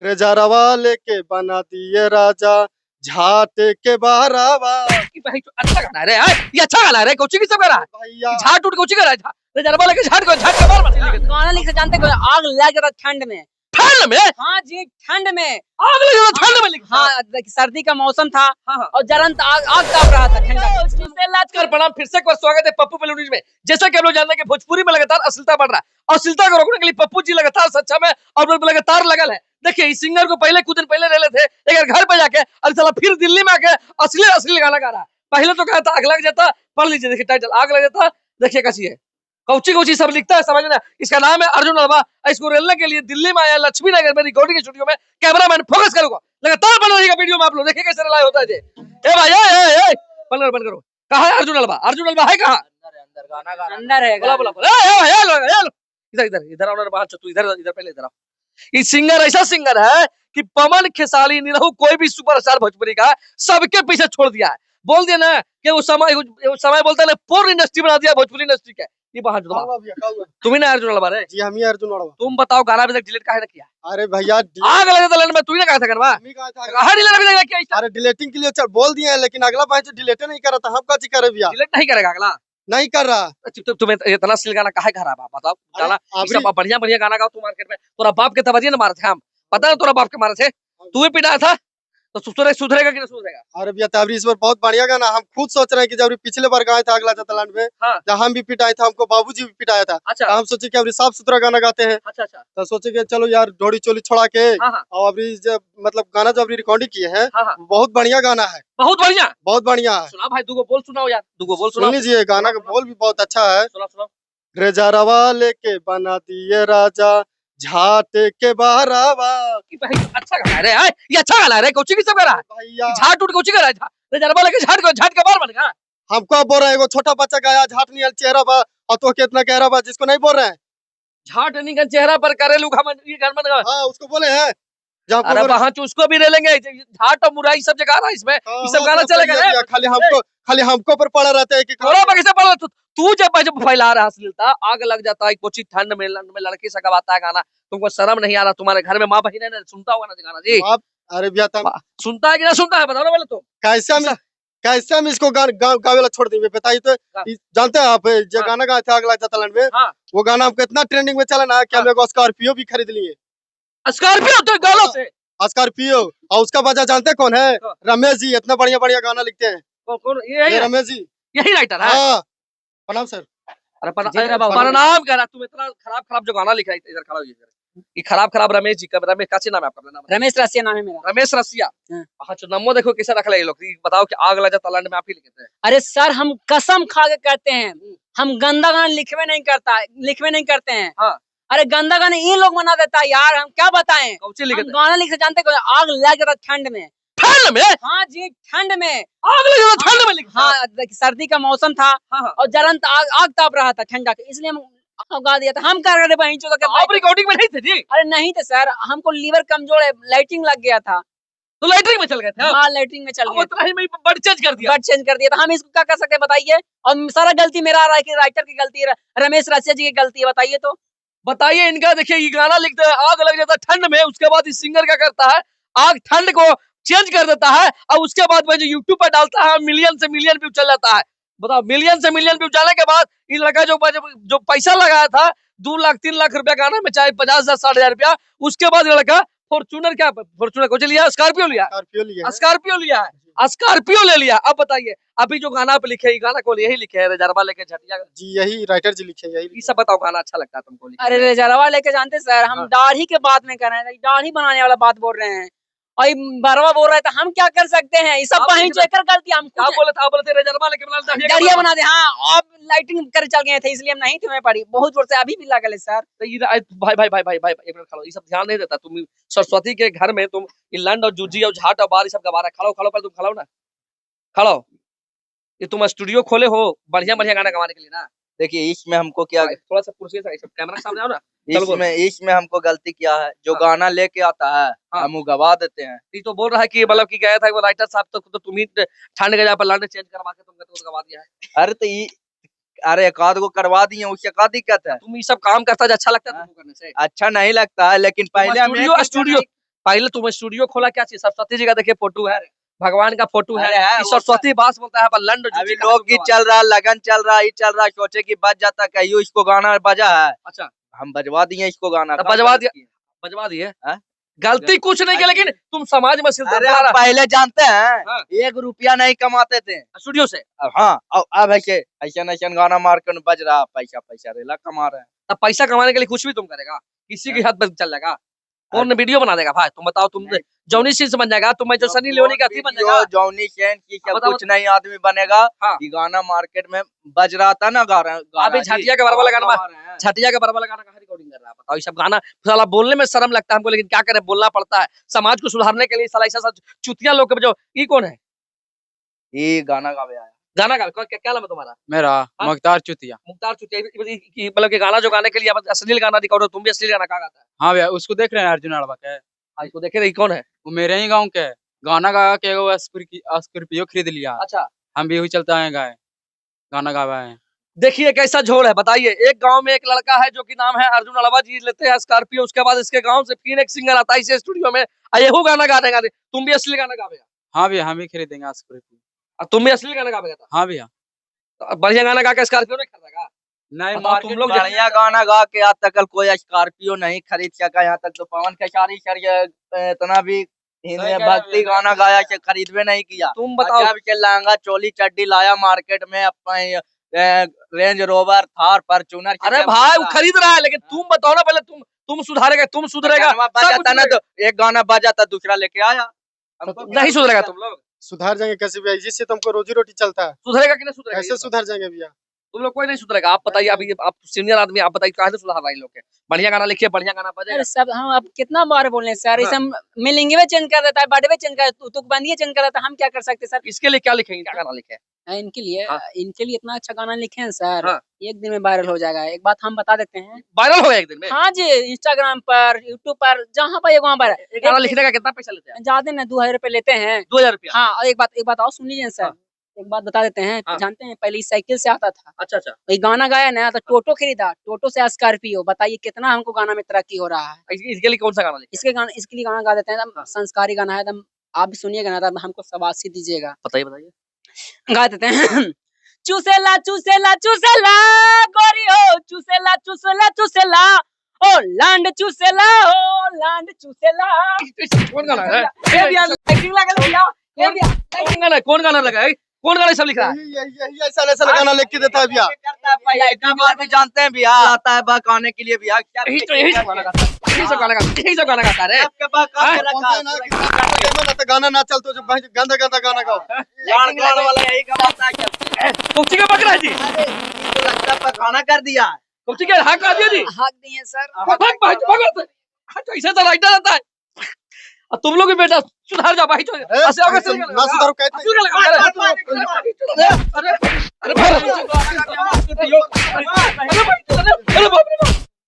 रेजारवा लेके बना दिए राजा झाटे के बहरावा। कि भाई तो अच्छा गाना है रे यार, ये अच्छा गाना है रे। कोची की सब गा रहा है, भैया झाट उठ कोची कर रहा है। रेजरवा लेके झाट के बार मत लेके गाना लिख से जानते हो, आग लग जाता ठंड में। ठंड में हाँ जी, ठंड में आग लग जाता, ठंड में लिखा। हाँ, देखिए, सर्दी का मौसम था हाँ, हाँ। और जलंत आग आग ताप रहा था ठंडा। नमस्कार प्रणाम, फिर से एक बार स्वागत है पप्पू पेलूडीज में। जैसा कि हम लोग जानते हैं कि भोजपुरी में लगातार अश्लीलता बढ़ रहा है और अश्लीलता को रोकने के लिए पप्पू जी लगातार सच्चा में और लगातार लगल है। देखिए इस सिंगर को पहले कुछ दिन पहले ले थे, एक घर पे जाके और साला फिर दिल्ली में आके असली असली गाना गा रहा है। पहले तो कहा था आग लग जाता, पढ़ लीजिए, देखिए टाइटल आग लग जाता। देखिए कैसी है, कौची कौची सब लिखता है समझ ना। इसका नाम है अर्जुन अल्वा। इसको रेलने के लिए दिल्ली में आया, लक्ष्मी नगर में रिकॉर्डिंग स्टूडियो में कैमरामैन फोकस करूंगा, लगातार बना रहेगा वीडियो में। आप लोग देखिए कैसे रिलाय होता है। ए भाई ए बंद करो। कहाँ है अर्जुन अल्वा? अर्जुन अल्वा है कहाँ? अंदर है बोला बोला बोला इधर इधर इधर आओ ना बाहर, तू इधर इधर पहले इधर आओ। ये सिंगर ऐसा सिंगर है कि पवन खेसारी निरहु कोई भी सुपरस्टार भोजपुरी का सबके पीछे छोड़ दिया है। बोल दिया ना कि वो समय बोलता है ना, पूर्ण इंडस्ट्री बना दिया भोजपुरी इंडस्ट्री का। ये बाहर जो तुम ही ना अर्जुन अल्वा रे? जी हम ही अर्जुन अड़वा। तुम बताओ गाना अभी तक डिलीट काहे ना किया? अरे भैया आग लगे तो लैंड में तू ही ना कहा था करवा, हम ही कहा था। कहा डिलीट अभी तक किया? अरे डिलीटिंग के लिए बोल दिए हैं, लेकिन अगला भाई डिलीट नहीं कर रहा था। हम का करे भैया? डिलीट नहीं करेगा अगला, नहीं कर रहा। तुम्हें इतना सिल गाना काहे खा रहा? बताओ गाना अभी- सब बढ़िया बढ़िया गाना गाओ तू मार्केट में। तोरा बाप के तबदिया ना मारे थे हम, पता है तोरा बाप के मारे थे, तू ही पिटाया था। तो सुधरेगा कि नहीं सुधरेगा? अरे भैया तबरी इस बार बहुत बढ़िया गाना। हम खुद सोच रहे हैं कि जब पिछले बार गाए थे अगला जतलान में, हाँ। जब हम भी पिटाए थे, हमको बाबूजी भी पिटाया था। अच्छा तो हम सोचे कि अभी साफ सुथरा गाना गाते हैं। अच्छा अच्छा। तो सोचे कि चलो यार ढोड़ी चोली छोड़ा के हाँ हाँ और अभी जब मतलब गाना जो अभी रिकॉर्डिंग किए हैं, हाँ हाँ, बहुत बढ़िया गाना है, बहुत बढ़िया। बहुत बढ़िया है। सुना भाई, दूगो बोल सुनाओ यार, दूगो बोल सुन सुनाओ। लीजिए, गाना का बोल भी बहुत अच्छा है। सुनाओ सुनाओ। रेजारवा लेके बना दिए राजा झाटे के बहरावा। कि भाई तो अच्छा गाना है रे यार, ये अच्छा गाना है रे। कोची की सब गा रहा है, भैया झाट उठ कोची कर रहा है। रेजरवा लेके झाट के बार बनेगा। हमको बोल रहे हैं, एगो छोटा बच्चा गाया झाट नहीं चेहरा बा और तो कितना गहरा बा, जिसको नहीं बोल रहे हैं। झाट नहीं का चेहरा पर करेलू घमंड, ये घमंड का। हाँ उसको बोले हैं। जब अरे वहां उसको भी ले लेंगे, झाट और मुराई सब जगह रहा है इसमें, ये सब गाना चलेगा रे। खाली हमको पर पड़ा रहता है कि थोड़ा कैसे पढ़ तू जब फैला रहा अश्लीलता, आग लग जाता है कोची ठंड में लड़की से गवाता है गाना। तुमको शर्म नहीं आ रहा? तुम्हारे घर में माँ बहन है ना, सुनता होगा ना गाना जी? अरे भैया तुम सुनता है कि ना सुनता है, बताओ ना पहले तो। कैसे हम इसको गावेला छोड़ देंगे बताइए तो। जानते हैं आप जो गाना गाए थे अगला जतलन में, हाँ। वो गाना हमको इतना ट्रेंडिंग में चला ना कि हम एगो स्कॉर्पियो भी खरीद लिए। स्कॉर्पियो तो गालों से स्कॉर्पियो, और उसका वजह जानते कौन है? रमेश जी, इतना बढ़िया बढ़िया गाना लिखते हैं। कौन ये रमेश जी, यही राइटर है? हाँ प्रणाम सर। अरे जी, बाबा। प्रणाम कह रहा, तुम इतना खराब जो गाना लिख रहा है, इधर खड़ा होइए जरा। ये खराब रमेश जी का, रमेश का नाम है आपका? नाम रमेश रसिया नाम है मेरा। रमेश रसिया। हाँ। हाँ तो नमो देखो कैसे रख ले ये लोग। ये बताओ कि आग लगा तालाब में आप ही लिखते हैं? अरे सर, हम कसम खा के कहते हैं, हम गंदा गाना लिखवे नहीं करते हैं। हाँ। अरे गंदा गाना इन लोग बना देता है यार, हम क्या बताएं। कौची हम लिखते हैं? गाना लिख से जानते हो, आग लग जाता ठंड में। ठंड में हाँ जी, ठंड में आग लगा जाता, ठंड में लिखते हैं? हाँ, देखिए, सर्दी का मौसम था हाँ हाँ। और जलंत आग आग ताप रहा था ठंडा के, इसलिए हम गा दिया था। हम क्या करे बहन चोद के आप रिकॉर्डिंग में नहीं थे जी? अरे नहीं थे सर, हमको लीवर कमजोर है, लाइटिंग लग गया था। तो लैट्रिन में चल गए थे आप? हाँ, लाइटिंग में चल अब गया उतना ही में बड़ चेंज कर दिया। बट चेंज कर दिया था। हम इसको क्या कर सकते हैं बताइए? और सारा गलती मेरा आ रहा है कि राइटर की गलती है, रमेश रसिया जी की गलती है, बताइए तो। बताइए इनका। देखिए ये गाना लिखते हैं, आग लग जाता ठंड में, उसके बाद इस सिंगर क्या करता है, आग ठंड को चेंज कर देता है और उसके बाद में जो यूट्यूब पर डालता है, मिलियन से मिलियन व्यू चल जाता है। बताओ, मिलियन से मिलियन व्यू जाने के बाद ये लड़का जो पैसा लगाया था 2 लाख 3 लाख रुपया गाना में, चाहे 50,000 60,000 रुपया, उसके बाद लड़का फॉर्चूनर को लिया, स्कॉर्पियो लिया है, स्कॉर्पियो ले लिया। अब बताइए अभी जो गाना पे लिखे, गाना को यही लिखे है रेजरवा लेके झटिया जी, यही राइटर जी लिखे, यही ये सब बताओ गाना अच्छा लगता है तुमको? अरे रेजरवा लेके जानते सर, हम हाँ। दाढ़ी के बात में कर रहे हैं, दाढ़ी बनाने वाला बात बोल रहे हैं और ये बरवा बोल रहा है, तो हम क्या कर सकते हैं? ये सब आप बहन चेकर गलती, हम क्या बोले थे? आप बोले थे रेजरवा लेके बना दाढ़िया बना दे। हाँ, अब लाइटिंग कर चल गए थे, इसलिए हम नहीं तुम्हें पड़ी, बहुत जोर से अभी भी लगल है सर। तो ये भाई एक मिनट खड़ो, ये सब ध्यान नहीं देता तुम। सरस्वती के घर में तुम ये लंड और जूजी और झाट और बार ये सब गवा रहा है। खड़ो पर तुम खड़ो ना, खड़ो। ये तुम स्टूडियो खोले हो बढ़िया बढ़िया गाना गवाने के लिए ना? देखिए इसमें हमको क्या, थोड़ा सा कुर्सी से कैमरा के सामने आओ ना। इसमें हमको गलती किया है, जो हाँ। गाना लेके आता है हाँ। हम वो गवा देते हैं। ये तो बोल रहा है कि मतलब कि गया था वो राइटर साहब, तो तुम ही ठंड के जा पर लंड चेंज करवा के तुमको गवा दिया है। अरे तो अरे एक आध को करवा दिए, उससे क्या दिक्कत है? तुम ये सब काम करता है, अच्छा लगता है तुमको करने से? अच्छा नहीं लगता है, लेकिन पहले हमें स्टूडियो पहले तुम स्टूडियो खोला क्या चीज? सरस्वती जी का देखिए फोटो है, भगवान का फोटो है, अरे है, ये वो सरस्वती बास बोलता है पर लंड अभी लोकगीत चल रहा है, लगन चल रहा है, ये चल रहा है, सोचे कि बज जाता, कहियो इसको गाना बजा है, अच्छा हम बजवा दिए इसको गाना। तब बजवा दिए हाँ? गलती कुछ नहीं किया, लेकिन तुम समाज में अरे हम पहले जानते हैं हाँ। 1 रुपया नहीं कमाते थे स्टूडियो से, हाँ, अब ऐसे ऐसा गाना मार कर बज रहा, पैसा पैसा रेला कमा रहे हैं। तब पैसा कमाने के लिए कुछ भी तुम करेगा, किसी के हाथ पे चल जाएगा, कौन वीडियो बना देगा भाई? तुम बताओ, तुम जॉनी सिंह से बन जाएगा, तुम जो सनी लियोनी का थी बन जाएगा, जॉनी सेन की सब बताओ। कुछ नहीं आदमी बनेगा। हाँ। ये गाना मार्केट में बज रहा था ना, अभी झाटिया के बराबर लगाना, छटिया के बराबर लगाना कहाँ रिकॉर्डिंग कर रहा है? बताओ, ये सब गाना साला बोलने में शर्म लगता है हमको, लेकिन क्या करें, बोलना पड़ता है समाज को सुधारने के लिए। साला ऐसा चुतिया लोग के जो, ये कौन है ये गाना गावे आया। गाना का? क्या नाम है तुम्हारा? मेरा मुख्तार चुतिया। मुख्तार चुतिया, मतलब कि गाना जो गाने के लिए अश्लील गाना रिकॉर्ड हो, तुम भी अश्लील गाना कहा गाता है? हाँ भैया, उसको देख रहे हैं, अर्जुन अड़वा के, हाँ, इसको देखे रही, कौन है? वो मेरे ही गांव के है। गाना गा के वो स्कॉर्पियो खरीद लिया। अच्छा, हम भी वही चलता है गाए, गाना गावा है। देखिए कैसा झोल है, बताइए। एक गांव में एक लड़का है जो कि नाम है अर्जुन अड़वा जी, लेते हैं स्कॉर्पियो, उसके बाद इसके गांव से फिर एक सिंगर आता है इसे स्टूडियो में, ये गाना गाने, तुम भी असली गाना गावेगा? हाँ भैया, हम भी खरीदेंगे स्कॉर्पियो। और तुम भी असली गाना गावेगा? हाँ भैया। तो बढ़िया गाना गा के स्कॉर्पियो नहीं खरीदेगा? नहीं, बताओ, तुम लोग बढ़िया गाना गा के आज तक कोई स्कॉर्पियो नहीं खरीद सका। यहाँ तक तो पवन खेसारी सर इतना भी भक्ति गाना गाया कि खरीदवे नहीं किया। तुम बताओ, जब के लहंगा चोली चड्डी लाया मार्केट में, अपने रेंज रोवर थार फॉर्च्यूनर। अरे भाई वो खरीद रहा है, लेकिन तुम बताओ ना पहले, तुम सुधारेगा, तुम सुधरेगा? बजा था ना, तो एक गाना बजा था, दूसरा लेके आया। नहीं सुधरेगा तुम लोग? सुधार जाएंगे कैसे भैया? जिससे तुमको रोजी रोटी चलता है, सुधरेगा कि नहीं सुधरेगा? कैसे सुधार जाएंगे भैया? तुम लोग कोई नहीं सुधरेगा। आप बताइए, अभी आप सीनियर आदमी, आप बताइए कहाँ से सुधार रहा है लोग के? बढ़िया गाना लिखिए, बढ़िया गाना बजेगा। अरे सब हम अब कितना बार बोल रहे हैं सर, हाँ। इसे मिलेंगे में चेंज कर देता है, बर्थडे में चेंज कर, तुकबंदी चेंज कर देता है, हम क्या कर सकते हैं सर? इसके लिए क्या लिखेंगे, क्या गाना लिखे? इनके लिए हाँ। इनके लिए इतना अच्छा गाना लिखे हैं सर, हाँ। एक दिन में वायरल हो जाएगा। एक बात हम बता देते हैं, वायरल हो गया एक दिन में? हाँ जी, इंस्टाग्राम पर, यूट्यूब पर, जहाँ पर वहाँ पर। एक गाना लिखने का कितना पैसा लेते हैं? ज्यादा ना 2000 रुपए लेते हैं। 2000 रुपया? हाँ, और एक बात और सुन लीजिए सर, हाँ। एक बात बता देते हैं। हाँ। जानते हैं पहले इस साइकिल से आता था, अच्छा अच्छा, वही गाना गाया ना तो टोटो खरीदा, टोटो से स्कॉर्पियो। बताइए कितना हमको गाना में तरक्की हो रहा है। इसके लिए कौन सा गाना लिखे? इसके लिए गाना गा देते हैं, एकदम संस्कारी गाना है एकदम। आप भी सुनिएगा ना, तब हमको शाबाशी दीजिएगा। बताइए बताइए। गा देते हैं। चूसेला चूसेला चूसेला गोरी हो, चूसेला चूसेला चूसेला, ओ लांड चूसेला, ओ लांड चूसेला। कौन गाना है? ये भी एक्टिंग लगा लिया, ये भी कौन गाना लगा है? कौन गाना सब लिख रहा है? यही ऐसा ऐसा गाना लिख के देता है भैया। भी जानते हैं बिहार आता है बकाने के लिए बिहार। यही सब गाना गाता है, यही सब गाना गाता है रे। आपके पास हाँ? रखा है, ना कि गाना ना चलते जो गंदा गंदा गाना गाओ। लाड़ गाड़ वाला यही कमाता है। कुर्सी का पकड़ा है जी, तो लगता है पकाना कर दिया। कुर्सी के हाथ का दिया जी। हाक दिए सर। भाग ऐसा तो राइटर रहता है। और तुम लोग भी बेटा सुधार जाओ भाई, तो ऐसे होगा ना सुधारो कहते अरे